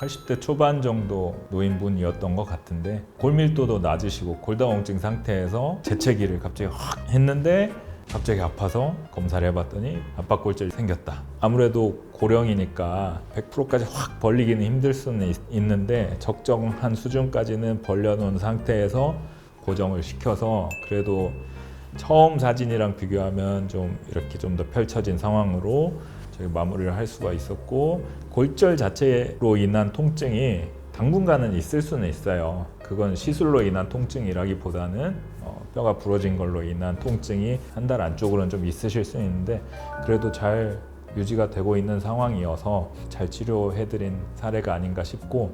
80대 초반 정도 노인분이었던 것 같은데 골밀도도 낮으시고 골다공증 상태에서 재채기를 갑자기 확 했는데 갑자기 아파서 검사를 해봤더니 압박골절이 생겼다. 아무래도 고령이니까 100%까지 확 벌리기는 힘들 수는 있는데 적정한 수준까지는 벌려놓은 상태에서 고정을 시켜서 그래도 처음 사진이랑 비교하면 좀 이렇게 좀 더 펼쳐진 상황으로 저희 마무리를 할 수가 있었고, 골절 자체로 인한 통증이 당분간은 있을 수는 있어요. 그건 시술로 인한 통증이라기보다는 뼈가 부러진 걸로 인한 통증이 한 달 안쪽으로는 좀 있으실 수 있는데 그래도 잘 유지가 되고 있는 상황이어서 잘 치료해드린 사례가 아닌가 싶고,